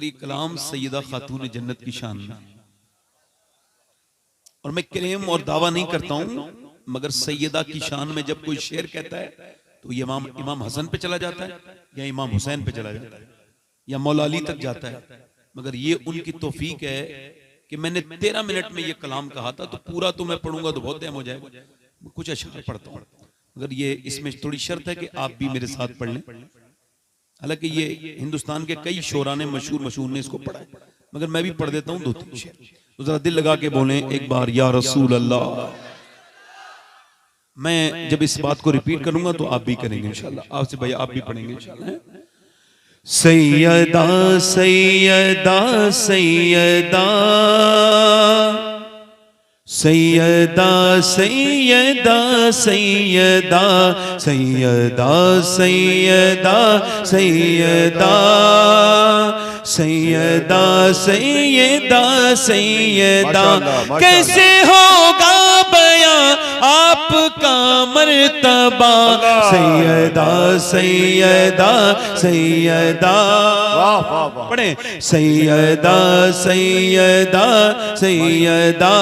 कलाम सैयदा खातून जन्नत की शान में। और मैं क्लेम और दावा नहीं करता हूं, मगर सैयदा की शान में जब कोई शेर कहता है तो ये इमाम हसन पे चला जाता है या इमाम हुसैन पे चला जाता है या मौला अली तक जाता है। मगर ये उनकी तौफीक है कि मैंने 13 मिनट में ये कलाम कहा था, तो पूरा तो मैं पढ़ूंगा तो बहुत टाइम हो जाएगा, कुछ अशआर पढ़ता हूँ। मगर ये इसमें थोड़ी शर्त है कि आप भी मेरे साथ पढ़ लें। हालांकि ये हिंदुस्तान के कई शोरा ने मशहूर ने इसको पढ़ा है, मगर मैं भी पढ़ देता हूँ 2-3 शेर। तो जरा दिल लगा के बोलें एक बार, या रसूल अल्लाह। मैं जब इस बात को रिपीट करूंगा तो आप भी करेंगे इंशाल्लाह। आपसे भैया आप भी पढ़ेंगे इंशाल्लाह। सैयदा सैयदा सैयदा सैयदा सैयदा सैयदा सैयदा सैयदा सैयदा सैयदा सैयदा सैयदा। कैसे होगा बयां आपका मर्तबा, सैयदा सैयदा सैयदा। पढ़े सैयदा सैयदा सैयदा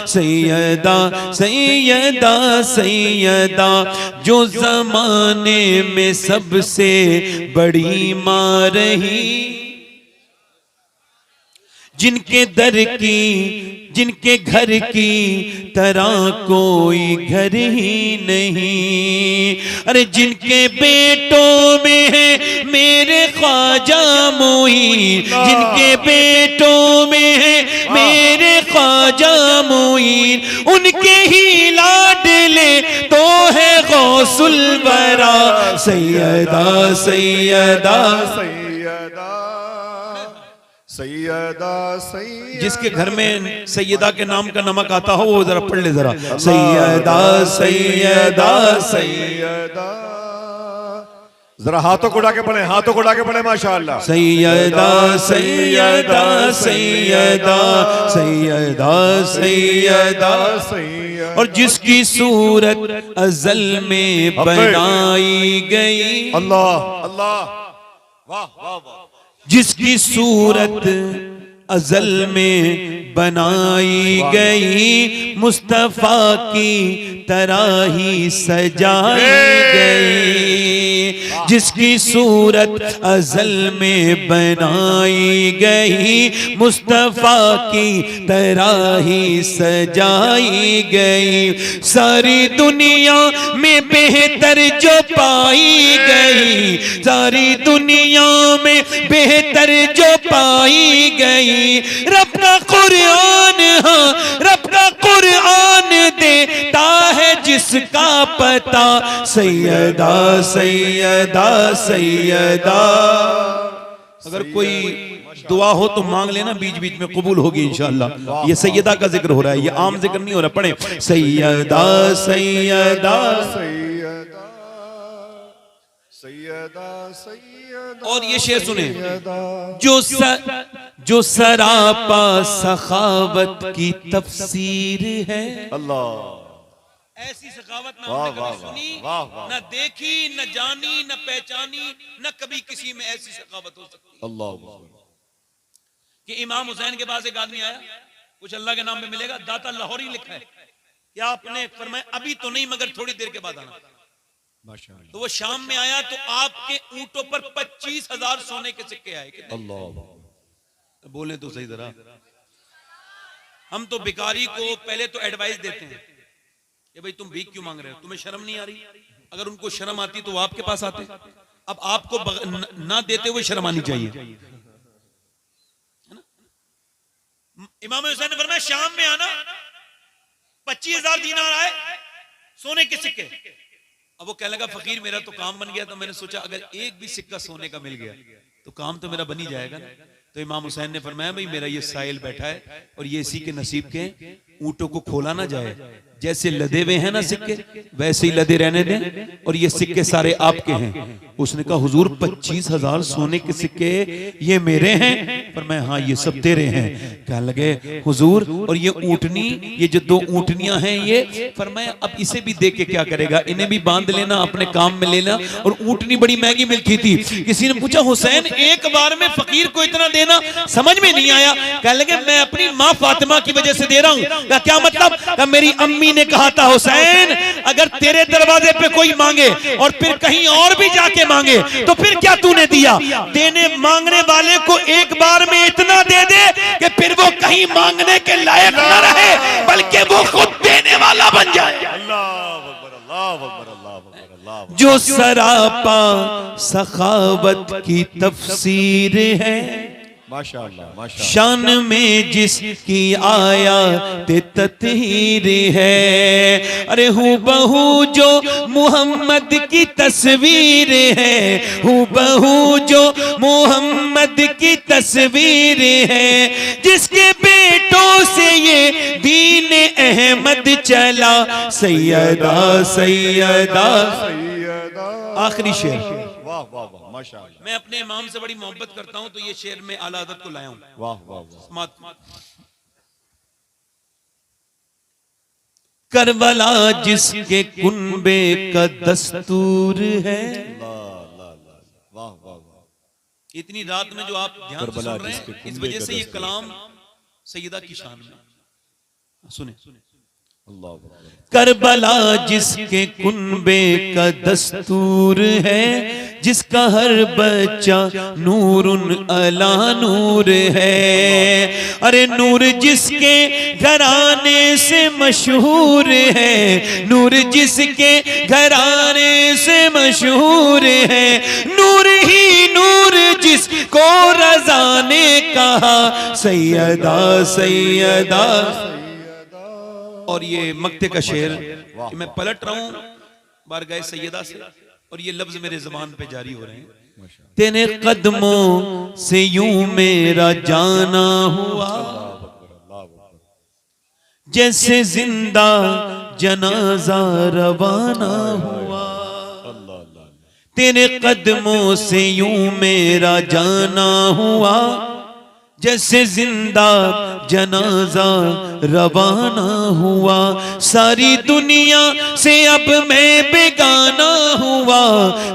सैयदा सैयदा सैयदा। जो जमाने में सबसे बड़ी मां रही, जिनके दर की जिनके घर की तरह कोई घर ही नहीं। अरे जिनके बेटों में है मेरे ख्वाजा मोईन, जिनके बेटों में है मेरे ख्वाजा मोईन, उनके ही लाडले तो है गौसुल वरा, सैयदा सैयदा सैयदा सैयदा सैयदा। जिसके घर में सैयदा के नाम का नमक आता हो वो जरा पढ़ ले जरा, सैयदा सैयदा सैयदा। जरा हाथों को उड़ा के पढ़े, हाथों को उड़ा के पढ़े माशाअल्लाह। सैयदा सैयदा सैयदा सैयदा सैयदा सैयदा। और जिसकी सूरत अज़ल में बनाई गई, अल्लाह अल्लाह वाह वाह वाह। जिसकी सूरत अज़ल में बनाई गई, मुस्तफा की तरह ही सजाई गई। जिसकी सूरत अज़ल में बनाई गई, मुस्तफा की तरह ही सजाई गई। सारी दुनिया में बेहतर जो पाई गई, सारी दुनिया में बेहतर जो पाई गई, रब का कुरान, हाँ रब का कुरान देता है जिसका पता, सैयदा सैयदा सैयदा। अगर कोई दुआ हो तो मांग लेना, बीच बीच में कबूल होगी इंशाअल्लाह। ये सैयदा का जिक्र हो रहा है, ये आम जिक्र नहीं हो रहा। पढ़े सैयदा सैयदा सैयदा सैयदा सैयदा। और ये शेर सुने, जो सरापा सखावत की तफसीर है, अल्लाह। ऐसी सखावत ना हमने कभी सुनी, न देखी, न जानी, न पहचानी, न कभी किसी में ऐसी सखावत हो सकती। अल्लाह। कि इमाम हुसैन के पास एक आदमी आया, कुछ अल्लाह के नाम पे मिलेगा, दाता लाहौरी लिखा है, क्या आपने फरमाया अभी तो नहीं मगर थोड़ी देर के बाद आना। तो वो शाम में आया तो आपके ऊंटों पर 25,000 सोने के सिक्के आए। अल्लाह। बोले तो सही जरा। हम तो भिखारी को पहले तो एडवाइस देते हैं कि भाई तुम भीख क्यों मांग रहे हो, तुम्हें शर्म नहीं आ रही? अगर उनको शर्म आती तो वो आपके पास आते। अब आपको ना देते हुए शर्म आनी चाहिए, है ना? इमाम हुसैन ने फरमाया शाम में आना, 25,000 दीनार आए सोने के सिक्के। अब वो कहने लगा फकीर मेरा तो काम बन गया, तो मैंने सोचा अगर एक भी सिक्का सोने का मिल गया तो काम तो मेरा बन ही जाएगा ना। तो इमाम हुसैन ने फरमाया भाई मेरा ये साइल बैठा है और ये इसी के नसीब के, ऊंटों को खोला ना जाए, जैसे लदे हुए हैं ना सिक्के वैसे ही लदे रहने दें, और ये सिक्के सारे आपके हैं। उसने कहा हुजूर 25,000 सोने के सिक्के ये मेरे हैं? फरमाया हाँ ये सब तेरे हैं। कहने लगे हुजूर और ये ऊँटनी, ये जो 2 ऊँटनियां हैं ये, फरमाया अब इसे भी दे के क्या करेगा, इन्हें भी बांध लेना, अपने काम में लेना। और ऊँटनी बड़ी महंगी मिलती थी। किसी ने पूछा हुसैन एक बार में फकीर को इतना देना, समझ में नहीं आया। कहने लगे मैं अपनी माँ फातिमा की वजह से दे रहा हूँ। क्या मतलब? मेरी अम्मी ने कहा था हुसैन अगर तेरे दरवाजे पे कोई मांगे और फिर कहीं और भी जाके मांगे तो फिर क्या तूने दिया? देने मांगने वाले को एक बार में इतना दे दे कि फिर वो कहीं मांगने के लायक न रहे, बल्कि वो खुद देने वाला बन जाए। जो सरापा सखावत की तफसीर है, माशाअल्लाह माशाअल्लाह। शान में जिसकी आया ते ततहीर है। अरे हूँ बहू जो मोहम्मद की तस्वीर है, हूँ बहू जो मोहम्मद की तस्वीर है। जिसके बेटों से ये दीन अहमद चला, सैयदा सैयदा। आखिरी शेर, वाह वाह वाह माशाअल्लाह। मैं अपने इमाम से बड़ी मोहब्बत करता हूं तो ये शेर में आला हज़रत को लाया हूं। वाह वाह वाह। करबला जिसके कुनबे का दस्तूर है। वाह वाह वाह। इतनी रात में जो आप ध्यान से सुन रहे हैं, इस वजह से ये कलाम सैयदा की शान में। सुने करबला जिसके कुनबे का दस्तूर है, जिसका हर बच्चा नूरुन अला नूर है। अरे नूर जिसके घराने से मशहूर है, नूर जिसके घराने से मशहूर है। नूर ही नूर जिसको रज़ा ने कहा, सैयदा सैयदा। और ये मक्ते का शेर मैं पलट रहा हूं बारगाह सैयदा से, और ये लफ्ज मेरे ज़बान पे जारी हो रहे हैं। तेरे कदमों से यूं मेरा जाना हुआ, जैसे जिंदा जनाजा रवाना हुआ। तेरे कदमों से यूं मेरा जाना हुआ, जैसे जिंदा जनाजा रवाना हुआ। सारी दुनिया से अब मैं बेगाना हुआ,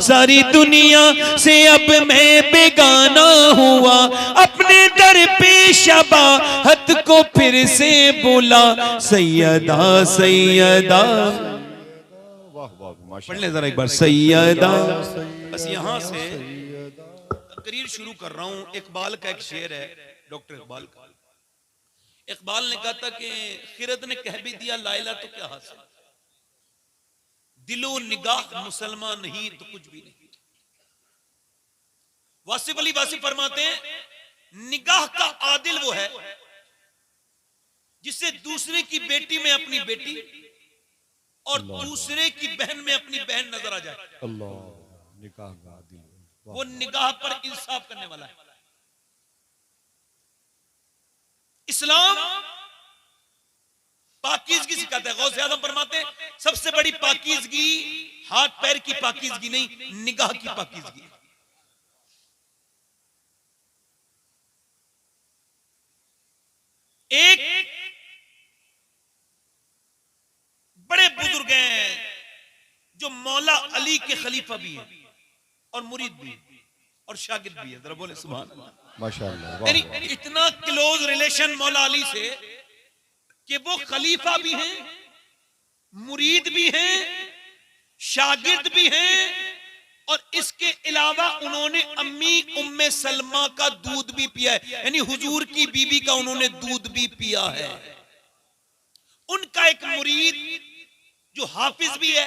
सारी दुनिया से अब मैं बेगाना हुआ। अपने दर पे शबाहत को फिर से बुला, सैयदा सैयदा। पढ़ ले जरा एक बार, सैयदा। बस यहाँ से तकरीर शुरू कर रहा हूँ। इकबाल का एक शेर है, डॉक्टर इकबाल का। इकबाल ने कहा था कि खिरद ने कह भी दिया लाइला तो क्या हासिल, दिलो निगाह मुसलमान नहीं तो कुछ भी नहीं। वासिफ अली वासिफ फरमाते हैं निगाह का आदिल वो है जिससे दूसरे की बेटी में अपनी बेटी और दूसरे की बहन में अपनी बहन नजर आ जाए। अल्लाह, निगाह का आदिल, वो निगाह पर इंसाफ करने वाला है। इस्लाम पाकीज़गी सिखाता है। गौसे आज़म फरमाते हैं सबसे बड़ी पाकीज़गी हाथ पैर की पाकीज़गी नहीं, निगाह की पाकीज़गी। एक बड़े बुजुर्ग हैं जो मौला अली के खलीफा भी हैं और मुरीद भी हैं और शागिर्द भी है। जरा बोले सुभान अल्लाह, माशाअल्लाह। इतना क्लोज रिलेशन मौला अली से कि वो खलीफा भी हैं, मुरीद भी हैं, शागिर्द भी हैं, और इसके अलावा उन्होंने अम्मी उम्मे सलमा का दूध भी पिया है, यानी हुजूर की बीबी का उन्होंने दूध भी पिया है। उनका एक मुरीद जो हाफिज भी है,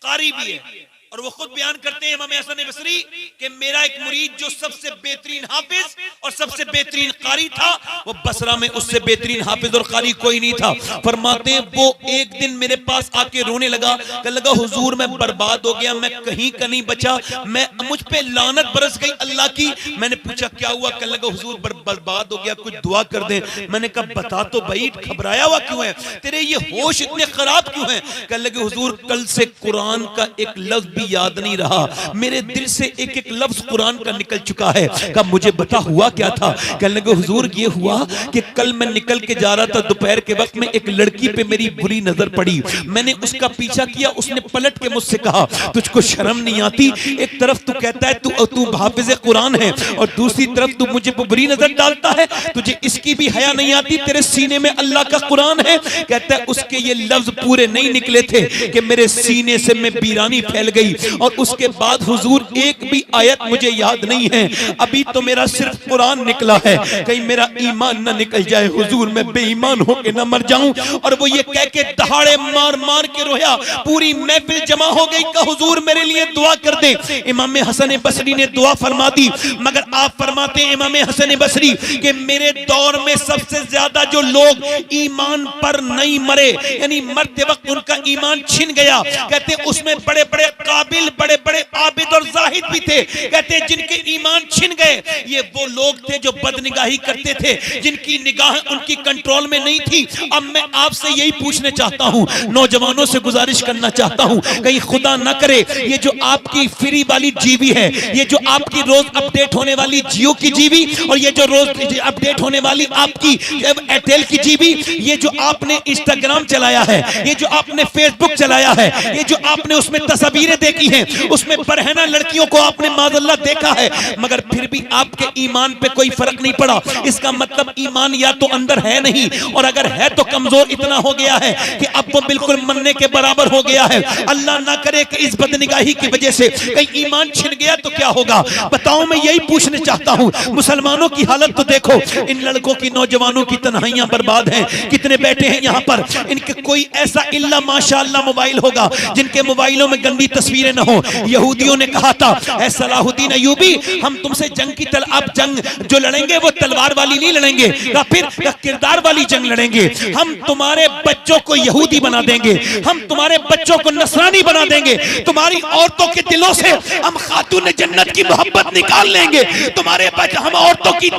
कारी भी है, और वो खुद बयान करते हैं इमाम हसन बसरी कि मेरा एक मुरीद जो सबसे बेहतरीन हाफिज और सबसे बेहतरीन कारी था, वो बसरा में उससे बेहतरीन हाफिज और कारी कोई नहीं था। फरमाते हैं वो एक दिन मेरे पास आके रोने लगा, कहने लगा हुजूर मैं बर्बाद हो गया, मैं कहीं का नहीं बचा, मैं मुझ पे लानत बरस गई अल्लाह की। मैंने पूछा क्या हुआ? कहने लगा हुजूर बर्बाद हो गया, कुछ दुआ कर दे। मैंने कहा बता तो भाई, घबराया हुआ क्यों है, तेरे ये होश इतने खराब क्यों हैं? कहने लगे हुजूर कल से कुरान का एक लफ्ज भी याद नहीं रहा, मेरे दिल से एक एक लफ्ज कुरान का निकल चुका है। कहा मुझे बता हुआ क्या था? कहने लगे हुजूर ये हुआ कि कल मैं निकल के जा रहा था दोपहर के वक्त में, एक लड़की पे मेरी बुरी नजर पड़ी, मैंने उसका पीछा किया, उसने पलट के मुझसे कहा तुझको शर्म नहीं आती? एक तरफ तू कहता है तू हाफिज कुरान है और दूसरी तरफ तू मुझे बुरी नजर डालता है, तुझे इसकी भी हया नहीं आती? तेरे सीने में अल्लाह का कुरान है। कहता है उसके ये लफ्ज पूरे नहीं निकले थे कि मेरे सीने से में बीरानी फैल गई, और उसके बाद हुजूर एक भी आयत मुझे याद नहीं है, अभी तो मेरा सिर्फ कुरान निकला है, कहीं मेरा ईमान न निकल जाए हुजूर, मैं बेईमान होके न मर जाऊं। और वो ये कह के दहाड़े मार मार के रोया। पूरी महफिल जमा हो गई, कहा हुजूर मेरे लिए दुआ कर दे। इमाम हसन बसरी ने दुआ फरमा दी, मगर आप फरमाते हैं इमाम हसन बसरी कि मेरे दौर में सबसे ज्यादा जो लोग ईमान पर नहीं मरे, यानी मरते वक्त उनका ईमान छिन गया, कहते उसमें बड़े बड़े काबिल, बड़े बड़े आबिद और जाहिद भी थे। कहते जिनके ईमान छिन गए ये वो लोग थे जो बदनिगाही करते थे, जिनकी निगाह उनकी कंट्रोल में नहीं थी। अब मैं आपसे यही पूछने चाहता हूं, नौजवानों से गुजारिश करना चाहता हूं, कहीं खुदा ना करे ये जो आपकी फ्री वाली जीवी है, ये जो आपकी रोज अपडेट होने वाली जियो की जीवी, और ये जो रोज अपडेट होने वाली आपकी एयरटेल की जीवी, ये जो आपने इंस्टाग्राम चलाया है, ये जो आपने फेसबुक चलाया है, ये जो आपने उसमें तस्वीरें देखी हैं, उसमें बरहना लड़कियों को आपने माज़अल्लाह देखा है, मगर फिर भी आपके ईमान पे कोई फर्क नहीं पड़ा। इसका मतलब ईमान या तो अंदर है नहीं, और अगर है तो कमजोर इतना हो गया है कि अब वो बिल्कुल मरने के बराबर हो गया है। अल्लाह ना करे कि इस बदनिगाही की वजह से कहीं ईमान छिन गया तो क्या होगा? बताओ, मैं यही पूछने चाहता हूँ। मुसलमानों की हालत तो देखो, इन लड़कों की, नौजवानों की तन्हाइयां बर्बाद हैं। कितने बैठे हैं यहाँ पर, इनके कोई ऐसा इल्ला माशाअल्लाह मोबाइल होगा जिनके मोबाइलों में गंदी तस्वीरें न हो। यहूदियों ने कहा था, ऐ सलाहुद्दीन अय्यूबी, हम तुमसे जंग की आप जंग जो लड़ेंगे वो तलवार वाली नहीं लड़ेंगे, या फिर किरदार वाली जंग लड़ेंगे। हम तुम्हारे बच्चों को यहूदी बना देंगे, हम तुम्हारे बच्चों को नसरानी बना देंगे, तुम्हारी औरतों के दिलों से हम खातून जन्नत की मोहब्बत निकाल लेंगे, तुम्हारे हम औरतों की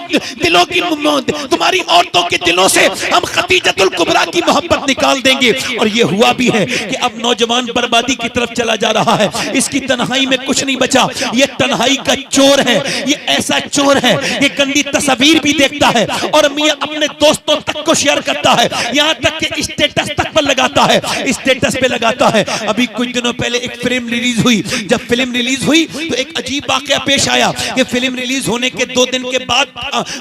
दिलों की, तुम्हारी औरतों के दिलों से हम खदीजतुल कुबरा की मोहब्बत निकाल देंगे। और ये हुआ भी है कि अब नौजवान बर्बादी की तरफ चला जा रहा है। इसकी तन्हाई में कुछ नहीं बचा। ये तन्हाई का चोर है, ये ऐसा चोर है, ये गंदी तस्वीर भी देखता है और मियां अपने दोस्तों तक को शेयर करता है, यहाँ तक कि स्टेटस तक पर लगाता है, स्टेटस पे लगाता है। अभी कुछ दिनों पहले एक फिल्म रिलीज हुई। जब फिल्म रिलीज हुई तो एक अजीब वाकया पेश आया कि फिल्म रिलीज होने के 2 दिन के बाद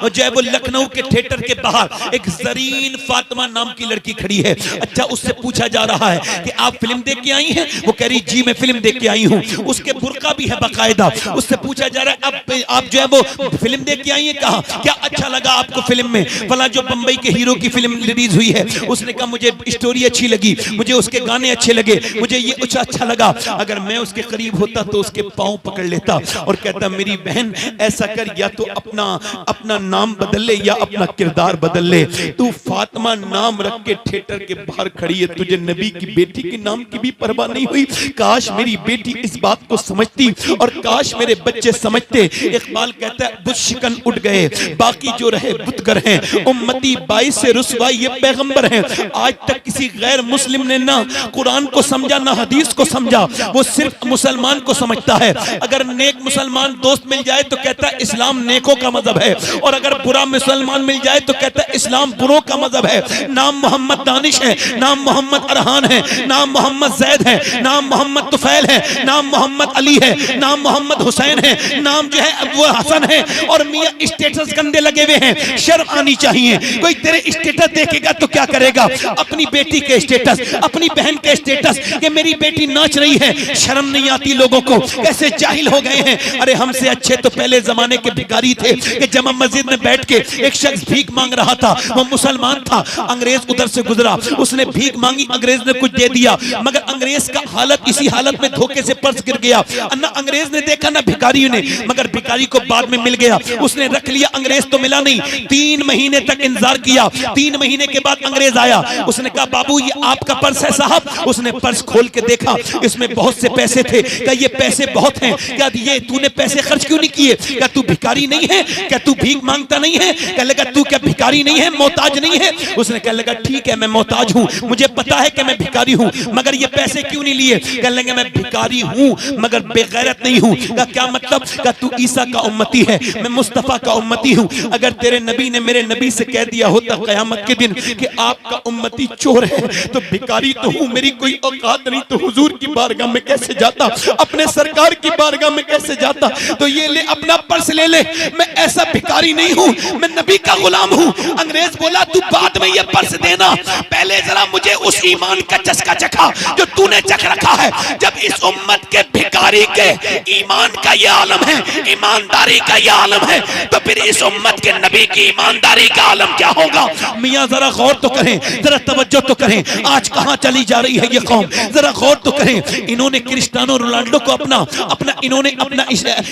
जो है वो लखनऊ के थिएटर के बाहर एक जरीन फातिमा नाम की लड़की खड़ी है। अच्छा, उससे पूछा जा रहा है कि आप फिल्म देख के आई हैं? वो कह रही जी मैं फिल्म देख के आई हूँ। उसके बुर्का भी है बाकायदा। उससे पूछा जा रहा है आप जो है वो फिल्म देख के आई हैं, कहा क्या अच्छा लगा आपको फिल्म में? फला जो बंबई के हीरो की फिल्म रिलीज हुई है, उसने कहा मुझे स्टोरी अच्छी लगी, मुझे उसके गाने अच्छे लगे, मुझे ये अच्छा लगा। अगर मैं उसके करीब होता तो उसके पांव पकड़ लेता और कहता मेरी बहन ऐसा कर, या तो अपना नाम बदल ले या अपना किरदार बदल ले। तू फातिमा नाम रख के थिएटर के बाहर खड़ी है, तुझे नबी की बेटी के नाम की भी परवाह नहीं हुई। काश मेरी बेटी इस बात को समझती और काश मेरे बच्चे समझते। इकबाल कहता है बुत शिकन उठ गए, बाकी जो रहे बुतगर हैं, उम्मती बाईस से रुसवाई ये पैगंबर हैं। आज तक किसी गैर मुस्लिम ने ना कुरान को समझा ना हदीस को समझा, वो सिर्फ मुसलमान को समझता है। अगर नेक मुसलमान दोस्त मिल जाए तो कहता है इस्लाम नेकों का मजहब है, और अगर बुरा मुसलमान मिल जाए तो कहता है इस्लाम बुरों का मजहब है। नाम मोहम्मद दानिश है, नाम मोहम्मद अरहान है, नाम मोहम्मद जैद है, नाम मोहम्मद तुफैल है, नाम मोहम्मद अली है, नाम मोहम्मद हुसैन है, नाम जो है वो हसन है, और मियां स्टेटस गंदे लगे हुए हैं। शर्म आनी चाहिए। कोई तेरे स्टेटस देखेगा तो क्या करेगा? अपनी बेटी के स्टेटस, अपनी बहन के स्टेटस कि मेरी बेटी नाच रही है। शर्म नहीं आती लोगों को? कैसे जाहिल हो गए हैं। अरे हमसे अच्छे तो पहले जमाने के भिखारी थे कि जमा मस्जिद में बैठ के एक शख्स भीख मांग रहा था, वो मुसलमान था, अंग्रेज उधर से गुजरा, उसने भीख मांगी, अंग्रेज ने कुछ दे दिया, मगर अंग्रेज का हालत इसी हालत में धोखे से पर्स गिर गया। ना अंग्रेज ने देखा ना भिखारी ने, मगर भिखारी को बाद में मिल गया, उसने रख लिया, अंग्रेज तो मिला नहीं। 3 महीने तक इंतजार किया। 3 महीने के बाद अंग्रेज आया, उसने कहा बाबू ये आपका पर्स है साहब। उसने पर्स खोल के देखा, इसमें बहुत से पैसे थे। क्या ये पैसे बहुत हैं? क्या ये तूने पैसे खर्च क्यों नहीं किए? क्या तू भिखारी नहीं है? क्या तू भीख मांगता नहीं है? कहने लगा तू क्या भिखारी नहीं है, मोहताज नहीं है? उसने कहने लगा ठीक है मैं मोहताज हूँ, मुझे पता है कि मैं भिखारी हूँ, मगर ये पैसे क्यों नहीं लिए? कहने लगा मैं भिखारी हूँ मगर बेगैरत नहीं हूँ। क्या मतलब? क्या तू ईसा का उम्मती है, मैं मुस्तफा मुस्तफा का उम्मती हूँ। अगर तेरे नबी ने मेरे नबी से कह दिया होता क़यामत के दिन कि आपका उम्मती चोर है, तो भिखारी तो हूँ, मेरी कोई औकात नहीं, तो हुजूर की बारगाह में कैसे जाता, अपने सरकार की बारगाह में कैसे जाता। तो ये ले अपना पर्स ले ले, मैं ऐसा भिखारी नहीं हूँ, मैं नबी का गुलाम हूँ। अंग्रेज बोला तू बाद में ये पर्स देना, पहले जरा मुझे उस ईमान का चस्का चखा जो तूने चख रखा है। जब इस उम्मत के भिखारी के ईमान का ये आलम है, ईमानदारी का ये आलम है, तो फिर इस उम्मत के नबी की ईमानदारी का आलम क्या होगा। मियां जरा गौर तो करें, जरा तवज्जो तो करें, आज कहां चली जा रही है ये कौम, जरा गौर तो करें। इन्होंने क्रिस्टियानो रोनाल्डो को अपना इन्होंने अपना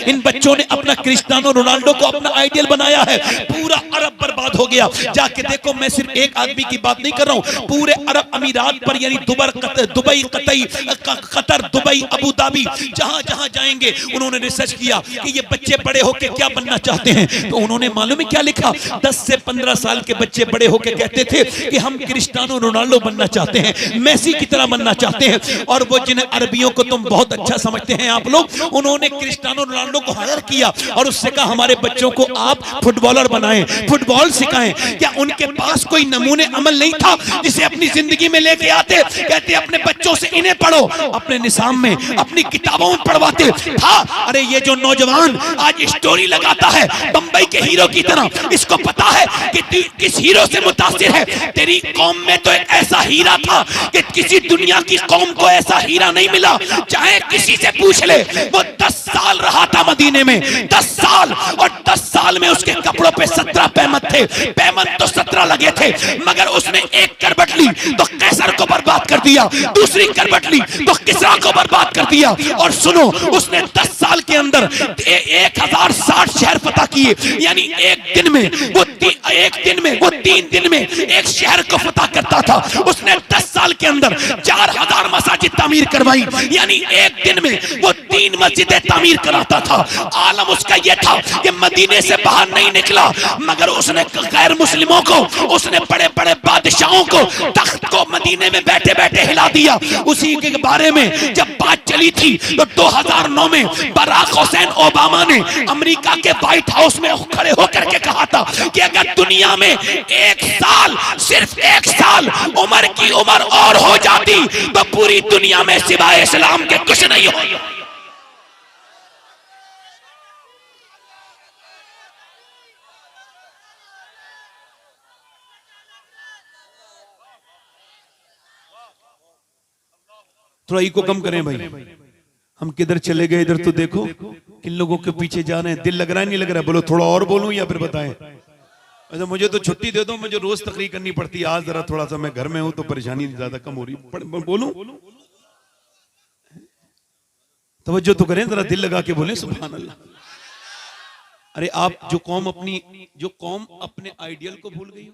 इन बच्चों ने अपना क्रिस्टियानो रोनाल्डो को अपना आइडियल बनाया है। पूरा अरब बर्बाद हो गया। जाके देखो, मैं सिर्फ एक आदमी की बात नहीं कर रहा हूं, पूरे अरब अमीरात पर, यानी Dubai, Qatar, Dubai, Abu Dhabi, जहां जहां जाएंगे उन्होंने रिसर्च किया कि ये बच्चे बड़े होके क्या बनना चाहते हैं। तो उन्होंने मालूम है क्या लिखा, 10 से 15 साल के बच्चे बड़े होके कहते थे कि हम क्रिस्टियानो रोनाल्डो बनना चाहते हैं, मेसी की तरह बनना चाहते हैं। और वो जिन अरबियों को तुम बहुत अच्छा समझते हैं आप लोग, उन्होंने क्रिस्टियानो रोनाल्डो को हायर किया और उससे कहा हमारे बच्चों को आप फुटबॉलर बनाएं, फुटबॉल सिखाएं। क्या उनके पास कोई नमूने अमल नहीं था जिसे अपनी जिंदगी में लेके आते, कहते अपने बच्चों से इन्हें पढ़ो, अपने निसाब में अपनी किताबों में पढ़वाते था। अरे ये जो नौजवान आज स्टोरी लगाता है बंबई के हीरो की तरह, इसको पता है कि तू किस हीरो से मुतासिर है। तेरी कौम में तो एक ऐसा हीरा था कि किसी दुनिया की कौम को ऐसा हीरा नहीं मिला। चाहे किसी से पूछ ले, वो 10 साल रहा था मदीने में, 10 साल, और 10 साल में उसके कपड़ों पे 17 पैमत थे। पैमत तो 17 लगे थे, मगर उसने एक करवट ली तो कैसर को बर्बाद कर दिया, दूसरी करवट ली तो किसरा को बर्बाद कर दिया। और सुनो, उसने 10 साल के अंदर 1060 शहर फतह किए, यानी एक दिन में वो 3 दिन में एक शहर को फतह करता था। उसने 10 साल के अंदर 4000 मसाजिद तामीर करवाई, यानी एक दिन में वो 3 मस्जिदें तामीर कराता था। आलम उसका यह था कि मदीने से बाहर नहीं निकला, मगर उसने गैर मुस्लिमों को, उसने बड़े बड़े बादशाहों को तख्त को मदीने में बैठे बैठे हिला दिया। उसी के बारे में जब बात चली थी तो 2009 में बराक हुसैन ओबामा ने अमेरिका के व्हाइट हाउस में खड़े होकर के कहा था कि अगर दुनिया में एक साल, सिर्फ एक साल उम्र की उम्र और हो जाती तो पूरी दुनिया में सिवाय इस्लाम के कुछ नहीं हो। थोड़ा को कम करें भाई, हम किधर चले गए, इधर तो देखो किन लोगों के पीछे जा रहे हैं। दिल लग रहा है नहीं लग रहा है? बोलो, थोड़ा और बोलूं या फिर बताएं? अच्छा, मुझे तो छुट्टी दे दो, मुझे रोज तकरीर करनी पड़ती है। आज जरा थोड़ा सा मैं घर में हूं तो परेशानी ज्यादा कम हो रही। बोलूं? तवज्जो तो करें, जरा दिल लगा के बोले सुभान अल्लाह। अरे आप जो कौम अपने आइडियल को भूल गई हो,